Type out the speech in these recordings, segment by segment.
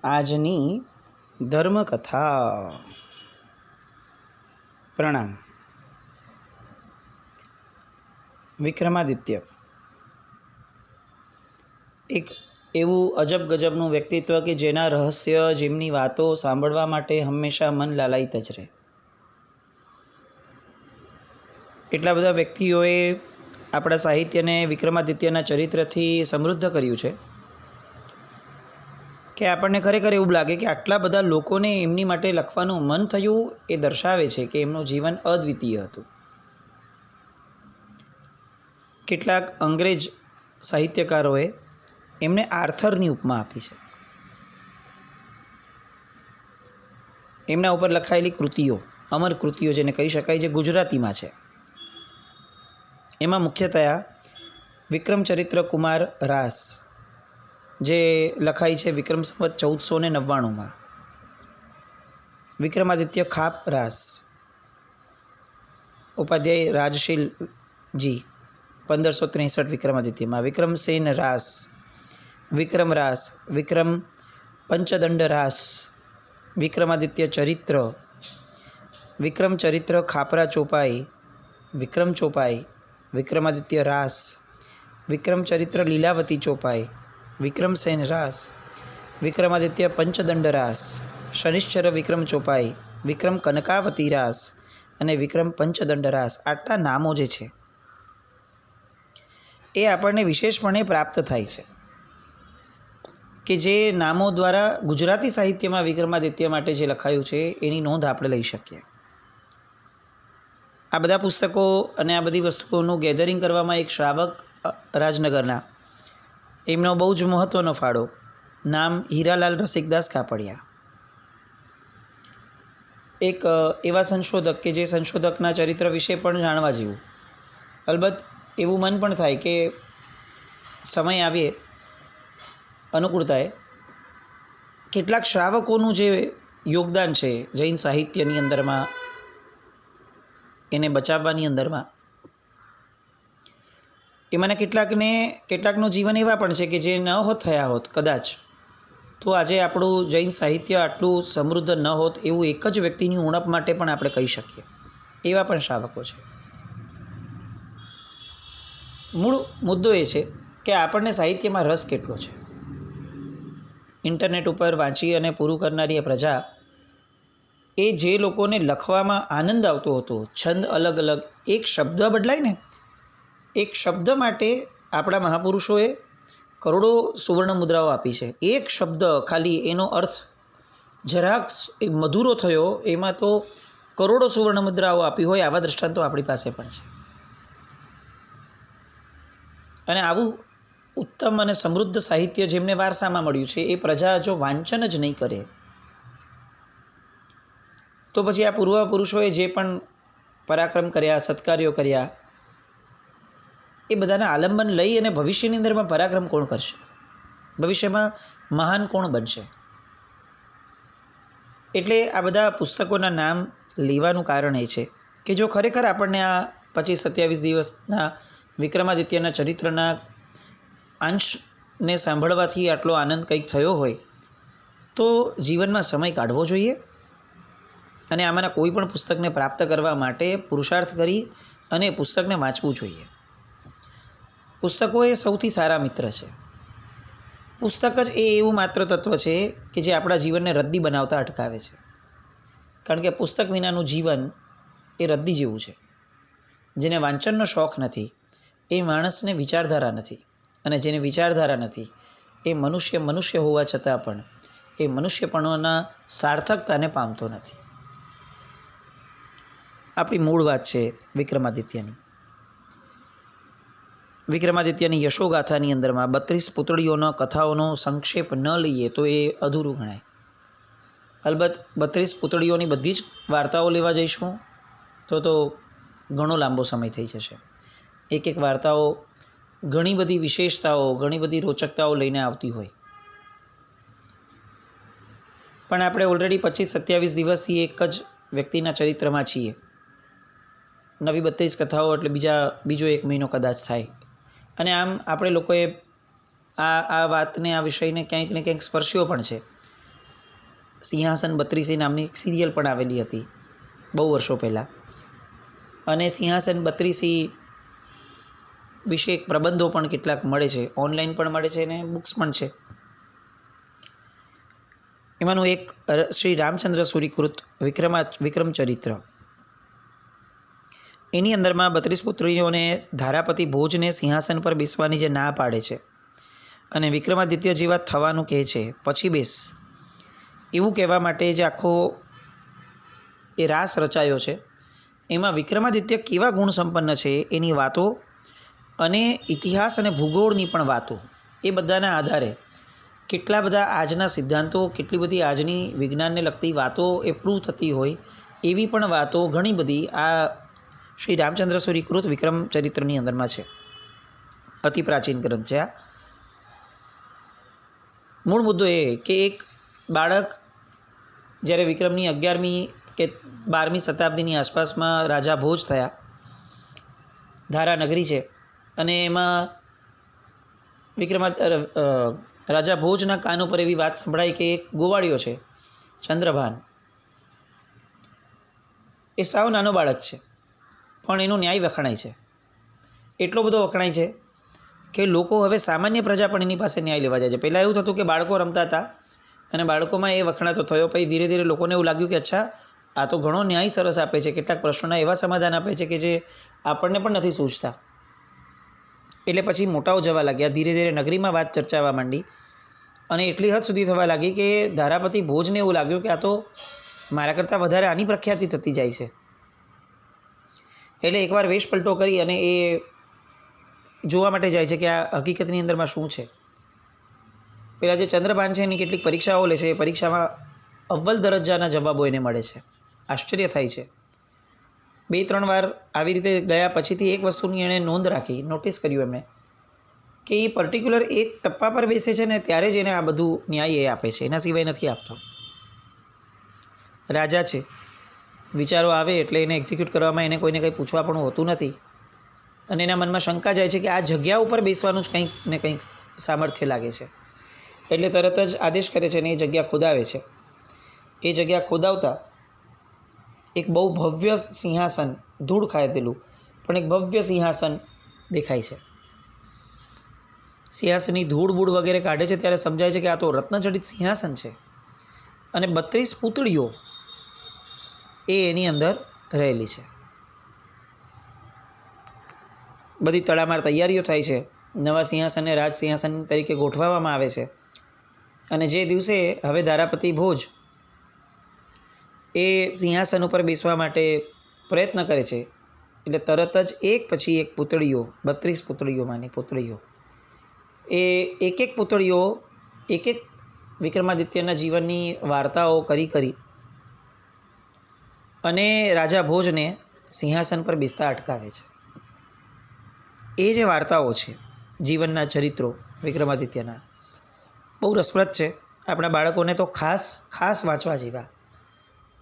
આજની ધર્મકથા. પ્રણામ. વિક્રમાદિત્ય એક એવું અજબ ગજબનું વ્યક્તિત્વ કે જેના રહસ્ય, જેમની વાતો સાંભળવા માટે હંમેશા મન લાલાયિત જ રહે. એટલા બધા વ્યક્તિઓએ આપણા સાહિત્યને વિક્રમાદિત્યના ચરિત્રથી સમૃદ્ધ કર્યું છે કે આપણને ખરેખર એવું લાગે કે આટલા બધા લોકોને એમની માટે લખવાનું મન થયું એ દર્શાવે છે કે એમનું જીવન અદ્વિતીય હતું. કેટલાક અંગ્રેજ સાહિત્યકારોએ એમને આર્થરની ઉપમા આપી છે. એમના ઉપર લખાયેલી કૃતિઓ, અમર કૃતિઓ જેને કહી શકાય, જે ગુજરાતીમાં છે, એમાં મુખ્યતયા વિક્રમચરિત્ર કુમાર રાસ, જે લખાઈ છે વિક્રમ સંવત 1499માં, વિક્રમાદિત્ય ખાપ રાસ, ઉપાધ્યાય રાજશીલજી 1563 વિક્રમાદિત્યમાં, વિક્રમસેન રાસ, વિક્રમ રાસ, વિક્રમ પંચદંડ રાસ, વિક્રમાદિત્ય ચરિત્ર, વિક્રમ ચરિત્ર ખાપરા ચોપાઈ, વિક્રમ ચોપાઈ, વિક્રમાદિત્ય રાસ, વિક્રમ ચરિત્ર લીલાવતી ચોપાઈ, વિક્રમસેન રાસ, વિક્રમાદિત્ય પંચદંડ રાસ, શનિશ્ચર વિક્રમ ચોપાઈ, વિક્રમ કનકાવતી રાસ અને વિક્રમ પંચદંડ રાસ. આટલા નામો જે છે એ આપણને વિશેષપણે પ્રાપ્ત થાય છે કે જે નામો દ્વારા ગુજરાતી સાહિત્યમાં વિક્રમાદિત્ય માટે જે લખાયું છે એની નોંધ આપણે લઈ શકીએ. આ બધા પુસ્તકો અને આ બધી વસ્તુઓનું ગેધરિંગ કરવામાં એક શ્રાવક રાજનગરના, એમનો બહુ જ મહત્ત્વનો ફાળો, નામ હીરાલાલ રસિકદાસ કાપડિયા, એક એવા સંશોધક કે જે સંશોધકના ચરિત્ર વિશે પણ જાણવા જેવું. અલબત્ત એવું મન પણ થાય કે સમય આવે, અનુકૂળતાએ કેટલાક શ્રાવકોનું જે યોગદાન છે જૈન સાહિત્યની અંદરમાં, એને બચાવવાની અંદરમાં, એમાંના કેટલાકનું જીવન એવા પણ છે કે જે ન થયા હોત કદાચ, તો આજે આપણું જૈન સાહિત્ય આટલું સમૃદ્ધ ન હોત, એવું એક જ વ્યક્તિની ઉણપ માટે પણ આપણે કહી શકીએ. એવા પણ શ્રાવકો છે. મૂળ મુદ્દો એ છે કે આપણને સાહિત્યમાં રસ કેટલો છે. ઇન્ટરનેટ ઉપર વાંચી અને પૂરું કરનારી આ પ્રજા, એ જે લોકોને લખવામાં આનંદ આવતો હતો, છંદ અલગ અલગ, એક શબ્દ બદલાય ને, એક શબ્દ માટે આપણા મહાપુરુષોએ કરોડો સુવર્ણ મુદ્રાઓ આપી છે. એક શબ્દ ખાલી એનો અર્થ જરાક મધુરો થયો, એમાં તો કરોડો સુવર્ણ મુદ્રાઓ આપી હોય. આવા દ્રષ્ટાંતો આપણી પાસે પણ છે. અને આવું ઉત્તમ અને સમૃદ્ધ સાહિત્ય જેમને વારસામાં મળ્યું છે, એ પ્રજા જો વાંચન જ નહીં કરે, તો પછી આ પૂર્વપુરુષોએ જે પણ પરાક્રમ કર્યા, સત્કાર્યો કર્યા, એ બધાના આલંબન લઈ અને ભવિષ્યની અંદરમાં પરાક્રમ કોણ કરશે? ભવિષ્યમાં મહાન કોણ બનશે? એટલે આ બધા પુસ્તકોના નામ લેવાનું કારણ એ છે કે જો ખરેખર આપણને આ 25-27 દિવસના વિક્રમાદિત્યના ચરિત્રના અંશને સાંભળવાથી આટલો આનંદ કંઈક થયો હોય, તો જીવનમાં સમય કાઢવો જોઈએ અને આમાંના કોઈ પણ પુસ્તકને પ્રાપ્ત કરવા માટે પુરુષાર્થ કરી અને પુસ્તકને વાંચવું જોઈએ. પુસ્તકો એ સૌથી સારા મિત્ર છે. પુસ્તક જ એ એવું માત્ર તત્વ છે કે જે આપણા જીવનને રદ્દી બનાવતા અટકાવે છે. કારણ કે પુસ્તક વિનાનું જીવન એ રદ્દી જેવું છે. જેને વાંચનનો શોખ નથી, એ માણસને વિચારધારા નથી, અને જેને વિચારધારા નથી, એ મનુષ્ય હોવા છતાં પણ એ મનુષ્યપણોના સાર્થકતાને પામતો નથી. આપણી મૂળ વાત છે વિક્રમાદિત્યની. વિક્રમાદિત્યની યશોગાથાની અંદરમાં 32 પુતળીઓના કથાઓનો સંક્ષેપ ન લઈએ તો એ અધૂરું ગણાય. અલબત્ત 32 પુતળીઓની બધી જ વાર્તાઓ લેવા જઈશું તો ઘણો લાંબો સમય થઈ જશે. એક એક વાર્તાઓ ઘણી બધી વિશેષતાઓ, ઘણી બધી રોચકતાઓ લઈને આવતી હોય. પણ આપણે ઓલરેડી 25-27 દિવસથી એક જ વ્યક્તિના ચરિત્રમાં છીએ. નવી 32 કથાઓ એટલે બીજો 1 મહિનો કદાચ થાય. અને આમ આપણે લોકોએ આ વાતને, આ વિષયને ક્યાંક ને ક્યાંક સ્પર્શ્યો પણ છે. સિંહાસન 32 નામની એક સિરિયલ પણ આવેલી હતી બહુ વર્ષો પહેલાં, અને સિંહાસન 32 વિશે એક પ્રબંધો પણ કેટલાક મળે છે, ઓનલાઈન પણ મળે છે અને બુક્સ પણ છે. એમાંનું એક શ્રી રામચંદ્ર સૂરીકૃત વિક્રમ ચરિત્ર, એની અંદરમાં 32 પુત્રીઓને ધારાપતિ ભોજને સિંહાસન પર બેસવાની જે ના પાડે છે અને વિક્રમાદિત્ય જેવા થવાનું કહે છે, પછી બેસ એવું કહેવા માટે જે આખો એ રાસ રચાયો છે, એમાં વિક્રમાદિત્ય કેવા ગુણ સંપન્ન છે એની વાતો અને ઇતિહાસ અને ભૂગોળની પણ વાતો, એ બધાના આધારે કેટલા બધા આજના સિદ્ધાંતો, કેટલી બધી આજની વિજ્ઞાનને લગતી વાતો એ પ્રૂવ થતી હોય એવી પણ વાતો ઘણી બધી આ શ્રી રામચંદ્ર સૂરીકૃત વિક્રમ ચરિત્રની અંદરમાં છે. અતિ પ્રાચીન ગ્રંથ છે આ. મૂળ મુદ્દો એ કે એક બાળક જ્યારે વિક્રમની 11મી કે 12મી શતાબ્દીની આસપાસમાં રાજા ભોજ થયા, ધારા નગરી છે, અને એમાં રાજા ભોજના કાન ઉપર એવી વાત સંભળાઈ કે એક ગોવાળિયો છે ચંદ્રભાન, એ સાવ નાનો બાળક છે પણ એનો ન્યાય વખણાય છે. એટલો બધો વખણાય છે કે લોકો હવે સામાન્ય પ્રજા પણ એની પાસે ન્યાય લેવા જાય છે. પહેલાં એવું થતું કે બાળકો રમતા હતા અને બાળકોમાં એ વખણાતો થયો, પછી ધીરે ધીરે લોકોને એવું લાગ્યું કે અચ્છા આ તો ઘણો ન્યાય સરસ આપે છે, કેટલાક પ્રશ્નોના એવા સમાધાન આપે છે કે જે આપણને પણ નથી સૂઝતા. એટલે પછી મોટાઓ જવા લાગ્યા, ધીરે ધીરે નગરીમાં વાત ચર્ચાવા માંડી અને એટલી હદ સુધી થવા લાગી કે ધારાપતિ ભોજને એવું લાગ્યું કે આ તો મારા કરતાં વધારે આની પ્રખ્યાતિ થતી જાય છે. એટલે એકવાર વેશ પલટો કરી અને એ જોવા માટે જાય છે કે આ હકીકતની અંદરમાં શું છે. પેલા જે ચંદ્રભાન છે એની કેટલીક પરીક્ષાઓ લે છે, એ પરીક્ષામાં અવ્વલ દરજ્જાના જવાબો એને મળે છે. આશ્ચર્ય થાય છે. 2-3 વાર આવી રીતે ગયા પછીથી એક વસ્તુની એણે નોંધ રાખી, નોટિસ કર્યું એમણે કે એ પર્ટિક્યુલર એક ટપ્પા પર બેસે છે ને ત્યારે જ એને આ બધું ન્યાય એ આપે છે, એના સિવાય નથી આપતો. રાજા છે, વિચારો આવે એટલે એને એક્ઝિક્યુટ કરવામાં એને કોઈને કંઈ પૂછવા પણ હોતું નથી, અને એના મનમાં શંકા જાય છે કે આ જગ્યા ઉપર બેસવાનું જ કંઈક ને કંઈક સામર્થ્ય લાગે છે. એટલે તરત જ આદેશ કરે છે અને એ જગ્યા ખોદાવે છે. એ જગ્યા ખોદાવતા એક બહુ ભવ્ય સિંહાસન, ધૂળ ખાયેલું પણ એક ભવ્ય સિંહાસન દેખાય છે. સિંહાસનની ધૂળ બૂળ વગેરે કાઢે છે ત્યારે સમજાય છે કે આ તો રત્નજડિત સિંહાસન છે અને 32 પૂતળીઓ એ એની અંદર રહેલી છે. બધી તડામાર તૈયારીઓ થાય છે. નવા સિંહાસનને રાજ સિંહાસન તરીકે ગોઠવવામાં આવે છે અને જે દિવસે હવે ધારાપતિ ભોજ એ સિંહાસન ઉપર બેસવા માટે પ્રયત્ન કરે છે એટલે તરત જ એક પછી એક પૂતળીઓ, 32 પૂતળીઓમાંની પૂતળીઓ, એ એક એક પૂતળીઓ એક એક વિક્રમાદિત્યના જીવનની વાર્તાઓ કરી અને રાજા ભોજને સિંહાસન પર બેસતા અટકાવે છે. એ જે વાર્તાઓ છે, જીવનના ચરિત્રો વિક્રમાદિત્યના, બહુ રસપ્રદ છે. આપણા બાળકોને તો ખાસ વાંચવા જેવા.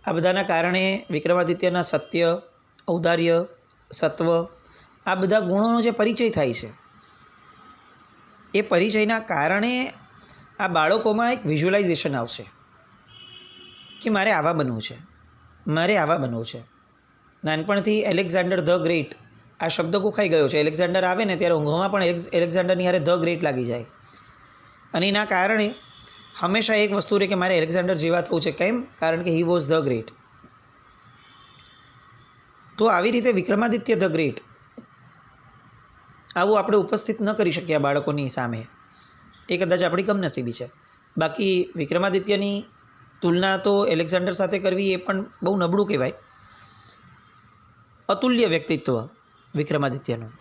આ બધાના કારણે વિક્રમાદિત્યના સત્ય, ઔદાર્ય, સત્વ, આ બધા ગુણોનો જે પરિચય થાય છે, એ પરિચયના કારણે આ બાળકોમાં એક વિઝ્યુલાઇઝેશન આવશે કે મારે આવા બનવું છે, મારે આવા બનવું છે. નાનપણથી એલેક્ઝાન્ડર ધ ગ્રેટ આ શબ્દ ગોખાઈ ગયો છે. એલેક્ઝાન્ડર આવે ને ત્યારે ઊંઘમાં પણ એલેક્ઝાન્ડરની હારે ધ ગ્રેટ લાગી જાય, અને એના કારણે હંમેશા એક વસ્તુ રહે કે મારે એલેક્ઝાન્ડર જેવા થવું છે. કેમ? કારણ કે હી વોઝ ધ ગ્રેટ. તો આવી રીતે વિક્રમાદિત્ય ધ ગ્રેટ આવું આપણે ઉપસ્થિત ન કરી શક્યા બાળકોની સામે, એ કદાચ આપણી કમનસીબી છે. બાકી વિક્રમાદિત્યની તુલના તો એલેક્ઝાન્ડર સાથે કરવી એ પણ બહુ નબળું કહેવાય. અતુલ્ય વ્યક્તિત્વ વિક્રમાદિત્યનું.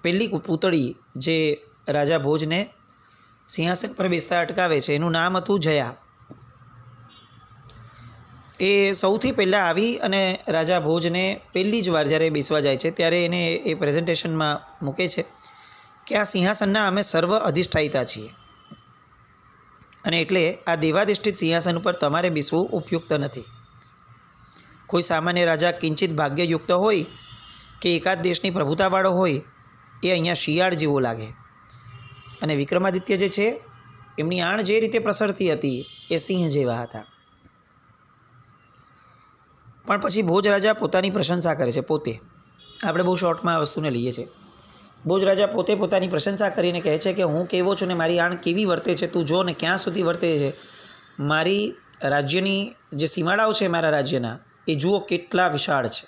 પહેલી પૂતળી જે રાજા ભોજને સિંહાસન પર બેસતા અટકાવે છે એનું નામ હતું જયા. એ સૌથી પહેલાં આવી અને રાજા ભોજને પહેલી જ વાર જ્યારે બેસવા જાય છે ત્યારે એને એ પ્રેઝન્ટેશનમાં મૂકે છે કે આ સિંહાસનના અમે સર્વ અધિષ્ઠાયિતા છીએ અને એટલે આ દેવાધિષ્ઠિત સિંહાસન ઉપર તમારે બેસવું ઉપયુક્ત નથી. કોઈ સામાન્ય રાજા કિંચિત ભાગ્યયુક્ત હોય કે એકાદ દેશની પ્રભુતાવાળો હોય એ અહીંયા શિયાળ જેવો લાગે, અને વિક્રમાદિત્ય જે છે એમની આણ જે રીતે પ્રસરતી હતી એ સિંહ જેવા હતા. પણ પછી ભોજ રાજા પોતાની પ્રશંસા કરે છે પોતે. આપણે બહુ શોર્ટમાં આ વસ્તુને લઈએ છીએ. ભોજ રાજા પોતે પોતાની પ્રશંસા કરીને કહે છે કે હું કેવો છું ને મારી આણ કેવી વર્તે છે, તું જો ને ક્યાં સુધી વર્તે છે. મારી રાજ્યની જે સીમાડાઓ છે મારા રાજ્યના એ જુઓ કેટલા વિશાળ છે.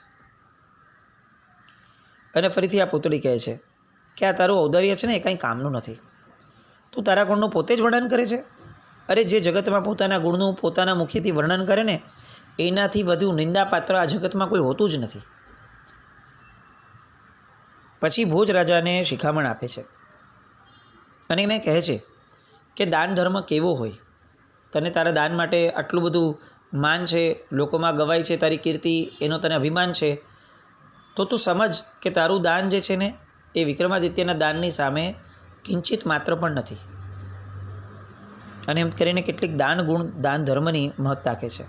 અને ફરીથી આ પૂતળી કહે છે કે આ તારું ઔદાર્ય છે ને એ કંઈ કામનું નથી. તું તારા ગુણનું પોતે જ વર્ણન કરે છે. અરે જે જગતમાં પોતાના ગુણનું પોતાના મુખેથી વર્ણન કરે ને એનાથી વધુ નિંદાપાત્ર આ જગતમાં કોઈ હોતું જ નથી. પછી ભોજ રાજાને શિખામણ આપે છે અને એને કહે છે કે દાન ધર્મ કેવો હોય. તને તારા દાન માટે આટલું બધું માન છે, લોકોમાં ગવાય છે તારી કીર્તિ, એનો તને અભિમાન છે, તો તું સમજ કે તારું દાન જે છે ને એ વિક્રમાદિત્યના દાનની સામે કિંચિત માત્ર પણ નથી. અને એમ કરીને કેટલીક દાન ગુણ દાન ધર્મની મહત્તા રાખે છે.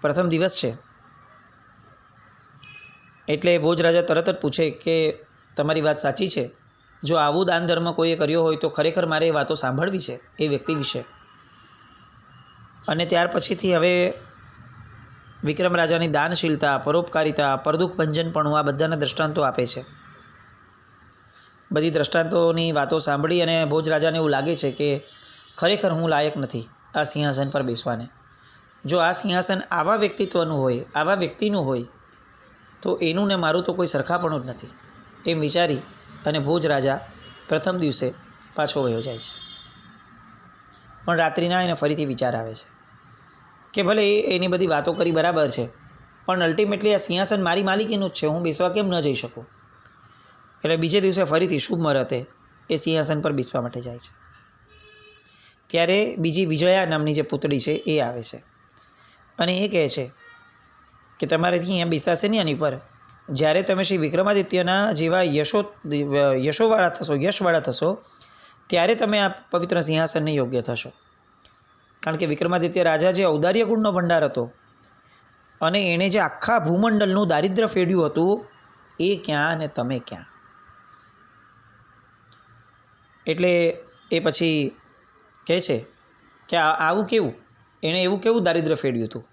પ્રથમ દિવસ છે એટલે ભોજ રાજા તરત જ પૂછે કે તમારી વાત સાચી છે. જો આવું દાન ધર્મ કોઈએ કર્યો હોય તો ખરેખર મારે એ વાતો સાંભળવી છે એ વ્યક્તિ વિશે. અને ત્યાર પછીથી હવે વિક્રમ રાજાની દાનશીલતા, પરોપકારિતા, પરદુઃખ ભંજનપણું આ બધાના દ્રષ્ટાંતો આપે છે. બધી દ્રષ્ટાંતોની વાતો સાંભળી અને ભોજ રાજાને એવું લાગે છે કે ખરેખર હું લાયક નથી આ સિંહાસન પર બેસવાને. જો આ સિંહાસન આવા વ્યક્તિત્વનું હોય, આવા વ્યક્તિનું હોય તો એનું ને મારું તો કોઈ સરખાપણું જ નથી. એમ વિચારી અને ભોજ રાજા પ્રથમ દિવસે પાછો વયો જાય છે. પણ રાત્રિના એને ફરીથી વિચાર આવે છે કે ભલે એની બધી વાતો કરી બરાબર છે, પણ અલ્ટિમેટલી આ સિંહાસન મારી માલિકીનું જ છે, હું બેસવા કેમ ન જઈ શકું. એટલે બીજે દિવસે ફરીથી શુભ મુહૂર્તે એ સિંહાસન પર બેસવા માટે જાય છે. ત્યારે બીજી વિજયા નામની જે પુતળી છે એ આવે છે અને એ કહે છે કે તમારેથી અહીંયા બેસાશે નહીં આની પર. જ્યારે તમે શ્રી વિક્રમાદિત્યના જેવા યશવાળા થશો ત્યારે તમે આ પવિત્ર સિંહાસનને યોગ્ય થશો. કારણ કે વિક્રમાદિત્ય રાજા જે ઔદાર્ય ગુણનો ભંડાર હતો અને એણે જે આખા ભૂમંડળનું દારિદ્ર્ય ફેડ્યું હતું એ ક્યાં અને તમે ક્યાં. એટલે એ પછી કહે છે કે આવું કેવું, એણે એવું કેવું દારિદ્ર્ય ફેડ્યું હતું.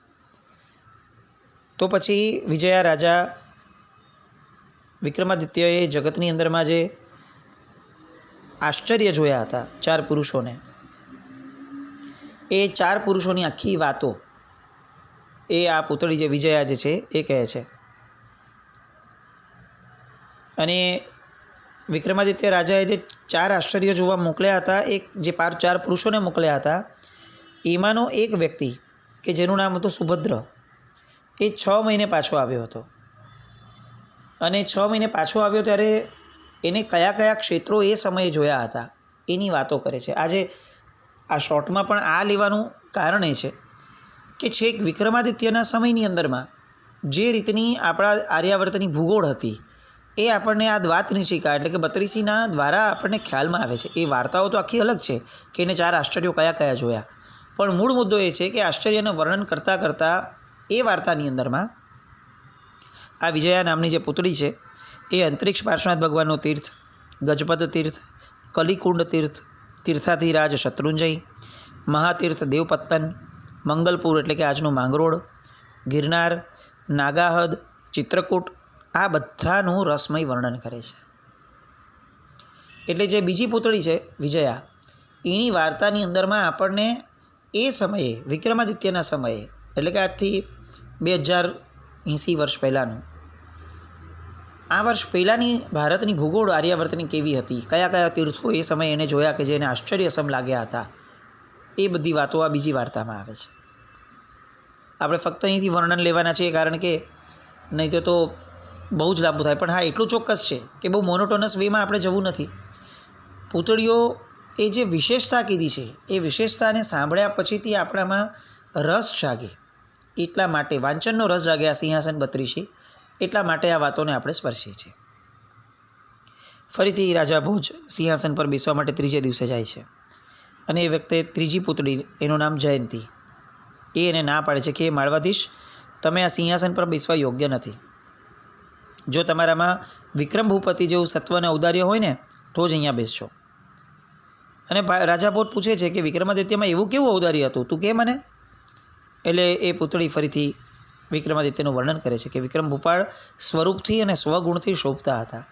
તો પછી વિજયા રાજા વિક્રમાદિત્યએ જગતની અંદરમાં જે આશ્ચર્ય જોયા હતા 4 પુરુષોને, એ 4 પુરુષોની આખી વાતો એ આ પુતળી જે વિજયા જે છે એ કહે છે. અને વિક્રમાદિત્ય રાજાએ જે 4 આશ્ચર્ય જોવા મોકલ્યા હતા, એક જે 4 પુરુષોને મોકલ્યા હતા એમાંનો એક વ્યક્તિ કે જેનું નામ હતું સુભદ્ર, એ 6 મહિને પાછો આવ્યો હતો. અને 6 મહિને પાછો આવ્યો ત્યારે એને કયા કયા ક્ષેત્રો એ સમયે જોયા હતા એની વાતો કરે છે. આજે આ શોર્ટમાં પણ આ લેવાનું કારણ એ છે કે છેક વિક્રમાદિત્યના સમયની અંદરમાં જે રીતની આપણા આર્યાવર્તની ભૂગોળ હતી એ આપણને આ દ્વાતનિશિકા એટલે કે 32ના દ્વારા આપણને ખ્યાલમાં આવે છે. એ વાર્તાઓ તો આખી અલગ છે કે એને 4 આશ્ચર્યો કયા કયા જોયા, પણ મૂળ મુદ્દો એ છે કે આશ્ચર્યનું વર્ણન કરતાં કરતાં એ વાર્તાની અંદરમાં આ વિજયા નામની જે પુતળી છે એ અંતરિક્ષ પાર્શ્વનાથ ભગવાનનું તીર્થ, ગજપત તીર્થ, કલિકુંડ તીર્થ, તીર્થાધિરાજ શત્રુંજય, મહાતીર્થ દેવપત્તન, મંગલપુર એટલે કે આજનું માંગરોળ, ગિરનાર, નાગાહદ, ચિત્રકૂટ આ બધાનું રસમય વર્ણન કરે છે. એટલે જે બીજી પુતળી છે વિજયા, એની વાર્તાની અંદરમાં આપણને એ સમયે વિક્રમાદિત્યના સમયે એટલે કે આજથી 2080 વર્ષ પહેલાંનું, આ વર્ષ પહેલાંની ભારતની ભૂગોળ આર્યાવર્તની કેવી હતી, કયા કયા તીર્થો એ સમયે એને જોયા કે જે એને આશ્ચર્યસમ લાગ્યા હતા, એ બધી વાતો આ બીજી વાર્તામાં આવે છે. આપણે ફક્ત અહીંથી વર્ણન લેવાના છીએ કારણ કે નહીં તો બહુ જ લાંબુ થાય. પણ હા, એટલું ચોક્કસ છે કે બહુ મોનોટોનસ વેમાં આપણે જવું નથી. પૂતળીઓ એ જે વિશેષતા કીધી છે એ વિશેષતાને સાંભળ્યા પછીથી આપણામાં રસ જાગે, એટલા માટે વાંચનનો રસ જાગે આ સિંહાસન 32, એટલા માટે આ વાતોને આપણે સ્પર્શીએ છીએ. ફરીથી રાજા ભોજ સિંહાસન પર બેસવા માટે ત્રીજે દિવસે જાય છે અને એ વખતે ત્રીજી પુતળી, એનું નામ જયંતી, એ એને ના પાડે છે કે એ માળવાધીશ તમે આ સિંહાસન પર બેસવા યોગ્ય નથી. જો તમારામાં વિક્રમ ભૂપતિ જેવું સત્વ અને ઔદાર્ય હોય ને તો જ અહીંયા બેસજો. અને રાજા પોત પૂછે છે કે વિક્રમાદિત્યમાં એવું કેવું ઔદાર્ય હતું, તું કે મને? એટલે એ પુતળી ફરીથી વિક્રમાદિત્યનું વર્ણન કરે છે કે વિક્રમ ભૂપાળ સ્વરૂપથી અને સ્વગુણથી શોભતા હતા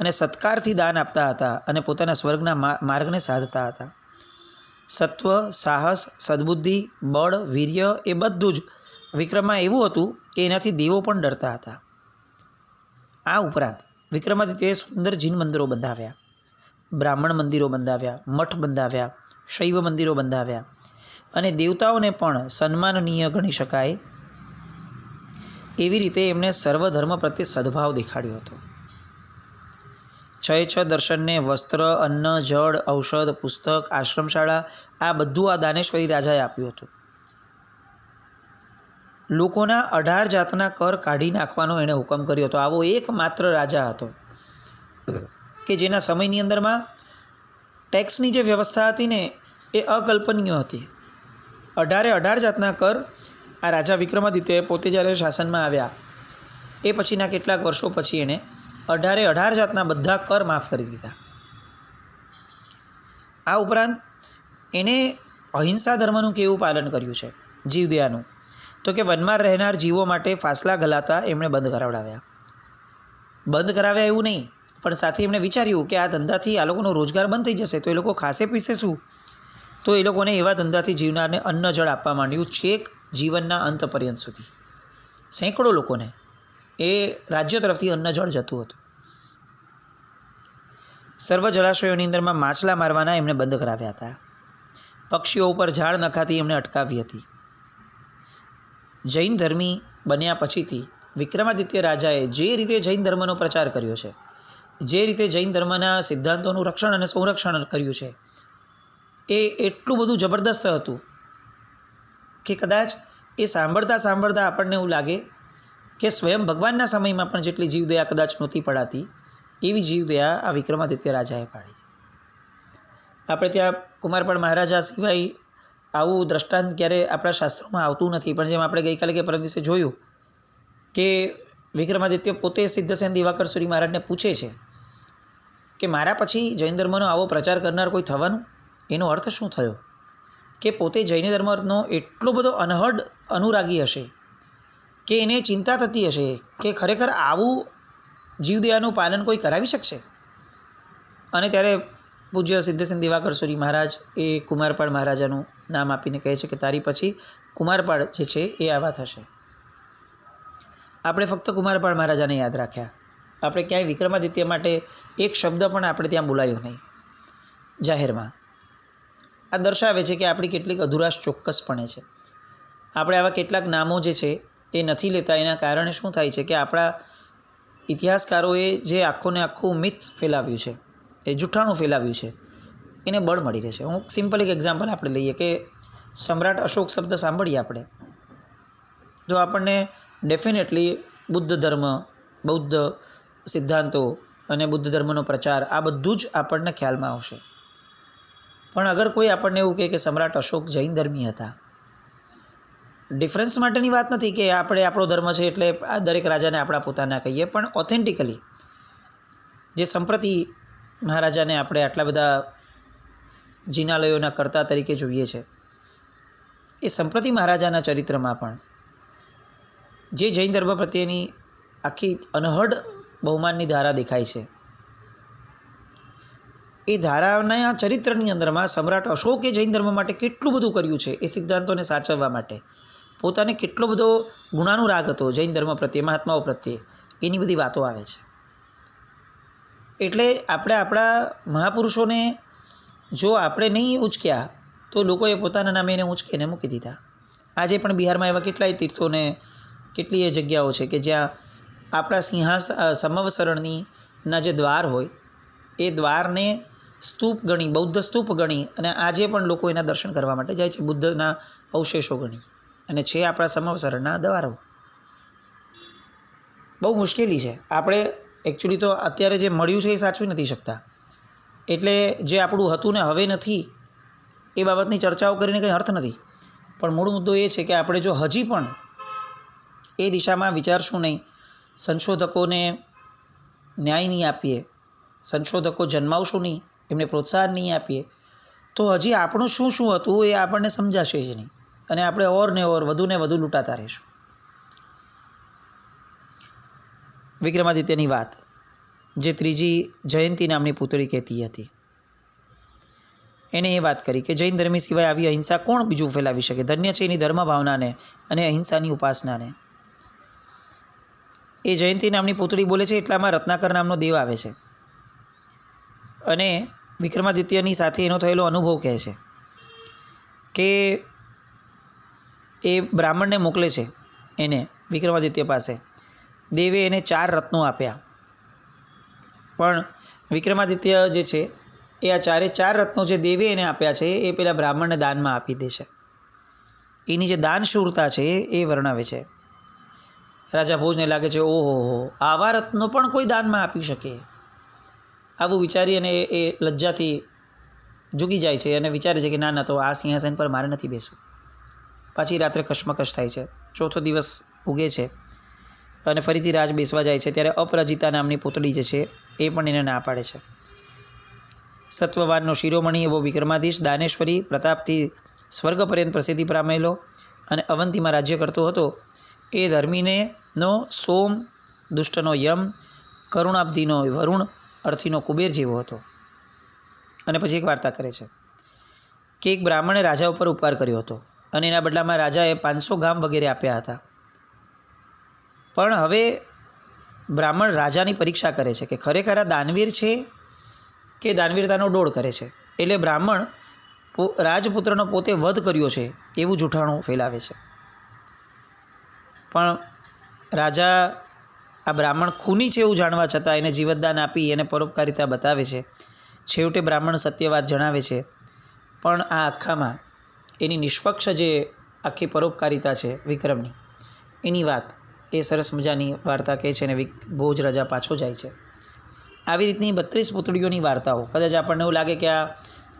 અને સત્કારથી દાન આપતા હતા અને પોતાના સ્વર્ગના માર્ગને સાધતા હતા. સત્વ, સાહસ, સદબુદ્ધિ, બળ, વીર્ય એ બધું જ વિક્રમમાં એવું હતું કે એનાથી દેવો પણ ડરતા હતા. આ ઉપરાંત વિક્રમાદિત્યએ સુંદર જીન મંદિરો બંધાવ્યા, બ્રાહ્મણ મંદિરો બંધાવ્યા, મઠ બંધાવ્યા, શૈવ મંદિરો બંધાવ્યા અને દેવતાઓને પણ સન્માનનીય ગણી શકાય એવી રીતે એમણે સર્વધર્મ પ્રત્યે સદભાવ દેખાડ્યો હતો. 6 દર્શનને વસ્ત્ર, અન્ન, જળ, ઔષધ, પુસ્તક, આશ્રમશાળા આ બધું આ દાનેશ્વરી રાજાએ આપ્યું હતું. લોકોના 18 જાતના કર કાઢી નાખવાનો એણે હુકમ કર્યો હતો. આવો એકમાત્ર રાજા હતો કે જેના સમયની અંદરમાં ટેક્સની જે વ્યવસ્થા હતી ને એ અકલ્પનીય હતી. 18 જાતના કર આ રાજા વિક્રમાદિત્યએ પોતે જ્યારે શાસનમાં આવ્યા એ પછીના કેટલાક વર્ષો પછી એણે 18 જાતના બધા કર માફ કરી દીધા. આ ઉપરાંત એણે અહિંસા ધર્મનું કેવું પાલન કર્યું છે, જીવદયાનું, તો કે વનમાં રહેનાર જીવો માટે ફાસલા ગલાતા એમણે બંધ કરાવડાવ્યા. બંધ કરાવ્યા એવું નહીં, પણ સાથે એમણે વિચાર્યું કે આ ધંધાથી આ લોકોનો રોજગાર બંધ થઈ જશે તો એ લોકો ખાશે પીશે શું? તો એ લોકોને એવા ધંધાથી જીવનારને અન્ન જળ આપવા માંડ્યું છેક જીવનના અંત પર્યંત સુધી. સેંકડો લોકોને એ રાજ્ય તરફથી અન્ન જળ જતું હતું. સર્વ જળાશયોની અંદરમાં માછલા મારવાના એમણે બંધ કરાવ્યા હતા. પક્ષીઓ ઉપર ઝાડ નખાતી એમણે અટકાવી હતી. જૈન ધર્મી બન્યા પછીથી વિક્રમાદિત્ય રાજાએ જે રીતે જૈન ધર્મનો પ્રચાર કર્યો છે, જે રીતે જૈન ધર્મના સિદ્ધાંતોનું રક્ષણ અને સંરક્ષણ કર્યું છે, એ એટલું બધું જબરદસ્ત હતું કે કદાચ એ સાંભળતા આપણને એવું લાગે કે સ્વયં ભગવાનના સમયમાં પણ જેટલી જીવદયા કદાચ નહોતી પડાતી એવી જીવદયા આ વિક્રમાદિત્ય રાજાએ પાડી છે. આપણે ત્યાં કુમારપાળ મહારાજા સિવાય આવું દ્રષ્ટાંત ક્યારે આપણા શાસ્ત્રોમાં આવતું નથી. પણ જેમ આપણે ગઈકાલે કે પરમ દિવસે જોયું કે વિક્રમાદિત્ય પોતે સિદ્ધસેન દિવાકર સુરી મહારાજને પૂછે છે કે મારા પછી જૈન ધર્મનો આવો પ્રચાર કરનાર કોઈ થવાનું? એનો અર્થ શું થયો? કે પોતે જૈન ધર્મનો એટલો બધો અનહદ અનુરાગી હશે કે એને ચિંતા થતી હશે કે ખરેખર આવું જીવદયાનું પાલન કોઈ કરાવી શકશે. અને ત્યારે પૂજ્ય સિદ્ધસેન દિવાકર સુરી મહારાજ એ કુમારપાળ મહારાજાનું નામ આપીને કહે છે કે તારી પછી કુમારપાળ જે છે એ આવા થશે. આપણે ફક્ત કુમારપાળ મહારાજાને યાદ રાખ્યા, આપણે ક્યાંય વિક્રમાદિત્ય માટે એક શબ્દ પણ આપણે ત્યાં બોલાયો નહીં જાહેરમાં. આ દર્શાવે છે કે આપણી કેટલીક અધુરાશ ચોક્કસપણે છે. આપણે આવા કેટલાક નામો જે છે એ નથી લેતા. એના કારણે શું થાય છે કે આપણા ઇતિહાસકારોએ જે આખું મિથ ફેલાવ્યું છે, એ જૂઠાણું ફેલાવ્યું છે, એને બળ મળી રહેશે. હું સિમ્પલ એક એક્ઝામ્પલ આપણે લઈએ કે સમ્રાટ અશોક શબ્દ સાંભળીએ આપણે તો આપણને ડેફિનેટલી બુદ્ધ ધર્મ, બૌદ્ધ સિદ્ધાંતો અને બુદ્ધ ધર્મનો પ્રચાર આ બધું જ આપણને ખ્યાલમાં આવશે. પણ અગર કોઈ આપણને એવું કહે કે સમ્રાટ અશોક જૈન ધર્મી હતા, ડિફરન્સ માટેની વાત નથી કે આપણે આપણો ધર્મ છે એટલે આ દરેક રાજાને આપણા પોતાના કહીએ, પણ ઓથેન્ટિકલી જે સંપ્રતિ મહારાજાને આપણે આટલા બધા જિનાલયોના કર્તા તરીકે જોઈએ છે, એ સંપ્રતિ મહારાજાના ચરિત્રમાં પણ જે જૈન ધર્મ પ્રત્યેની આખી અનહદ બહુમાનની ધારા દેખાય છે, એ ધારાના ચરિત્રની અંદરમાં સમ્રાટ અશોકે જૈન ધર્મ માટે કેટલું બધું કર્યું છે, એ સિદ્ધાંતોને સાચવવા માટે પોતાને કેટલો બધો ગુણાનુરાગ હતો જૈન ધર્મ પ્રત્યે, મહાત્માઓ પ્રત્યે, એની બધી વાતો આવે છે. એટલે આપણે આપણા મહાપુરુષોને જો આપણે નહીં ઉચક્યા તો લોકોએ પોતાના નામે એને ઉચકીને મૂકી દીધા. આજે પણ બિહારમાં એવા કેટલાય તીર્થોને કેટલીય જગ્યાઓ છે કે જ્યાં આપણા સમવસરણીના જે દ્વાર હોય એ દ્વારને સ્તૂપ ગણી, બૌદ્ધ સ્તૂપ ગણી અને આજે પણ લોકો એના દર્શન કરવા માટે જાય છે, બુદ્ધના અવશેષો ગણી, અને છે આપણા સમવસરણના દ્વારો. બહુ મુશ્કેલી છે. આપણે એકચ્યુઅલી તો અત્યારે જે મળ્યું છે એ સાચવી નથી શકતા. એટલે જે આપણું હતું ને હવે નથી એ બાબતની ચર્ચાઓ કરીને કંઈ અર્થ નથી. પણ મૂળ મુદ્દો એ છે કે આપણે જો હજી પણ એ દિશામાં વિચારશું નહીં, સંશોધકોને ન્યાય નહીં આપીએ, સંશોધકો જન્માવશું નહીં, એમને પ્રોત્સાહન નહીં આપીએ તો હજી આપણું શું શું હતું એ આપણને સમજાશે જ નહીં અને આપણે ઓર ને ઓર વધુ ને વધુ લૂંટાતા રહીશું. વિક્રમાદિત્યની વાત જે ત્રીજી જયંતી નામની પુતળી કહેતી હતી, એણે એ વાત કરી કે જૈન ધર્મી સિવાય આવી અહિંસા કોણ બીજું ફેલાવી શકે? ધન્ય છે એની ધર્મ ભાવનાને અને અહિંસાની ઉપાસનાને. એ જયંતી નામની પુતળી બોલે છે એટલામાં રત્નાકર નામનો દેવ આવે છે અને વિક્રમાદિત્યની સાથે એનો થયેલો અનુભવ કહે છે કે એ બ્રાહ્મણને મોકલે છે એને વિક્રમાદિત્ય પાસે. દેવે એને 4 રત્નો આપ્યા, પણ વિક્રમાદિત્ય જે છે એ આ 4 રત્નો જે દેવે એને આપ્યા છે એ પેલા બ્રાહ્મણને દાનમાં આપી દે છે. એની જે દાનશૂરતા છે એ વર્ણવે છે. રાજા ભોજને લાગે છે ઓહો આવા રત્નો પણ કોઈ દાનમાં આપી શકે. આવું વિચારી અને એ લજ્જાથી ઝૂકી જાય છે અને વિચારે છે કે ના તો આ સિંહાસન પર મારે નથી બેસવું. પાછી રાત્રે કશ્મકશ થાય છે. ચોથો દિવસ ઉગે છે અને ફરીથી રાજ બેસવા જાય છે ત્યારે અપરાજિતા નામની પુતળી જે છે એ પણ એને ના પાડે છે. સત્વવાનનો શિરોમણી એવો વિક્રમાધીશ દાનેશ્વરી પ્રતાપથી સ્વર્ગ પર્યંત પ્રસિદ્ધિ પામેલો અને અવંતીમાં રાજ્ય કરતો હતો. એ ધર્મીનો સોમ, દુષ્ટનો યમ, કરુણાબ્ધિનો વરુણ, અર્થીનો કુબેર જેવો હતો. અને પછી એક વાર્તા કરે છે કે એક બ્રાહ્મણે રાજા ઉપર ઉપકાર કર્યો હતો અને એના બદલામાં રાજાએ 500 ગામ વગેરે આપ્યા હતા. પણ હવે બ્રાહ્મણ રાજાની પરીક્ષા કરે છે કે ખરેખર આ દાનવીર છે કે દાનવીરતાનો ડોળ કરે છે. એટલે બ્રાહ્મણ રાજપુત્રનો પોતે વધ કર્યો છે એવું જૂઠાણું ફેલાવે છે. પણ રાજા આ બ્રાહ્મણ ખૂની છે એવું જાણવા છતાં એને જીવતદાન આપી એને પરોપકારિતા બતાવે છે. છેવટે બ્રાહ્મણ સત્ય વાત જણાવે છે, પણ આ આખામાં એની નિષ્પક્ષ જે આખી પરોપકારિતા છે વિક્રમની, એની વાત એ સરસ મજાની વાર્તા કહે છે અને ભોજ રાજા પાછો જાય છે. આવી રીતની 32 પુતળીઓની વાર્તાઓ. કદાચ આપણને એવું લાગે કે આ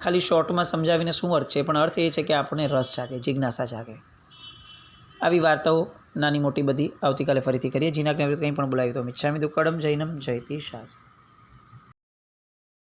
ખાલી શોર્ટમાં સમજાવીને શું અર્થ છે, પણ અર્થ એ છે કે આપણને રસ જાગે, જિજ્ઞાસા જાગે. આવી વાર્તાઓ નાની મોટી બધી આવતીકાલે ફરીથી કરીએ. જીના કંઈ પણ બોલાવી તો મિચ્છામિ દુક્કડમ જૈનમ જયતિ શાસ્ત્રી.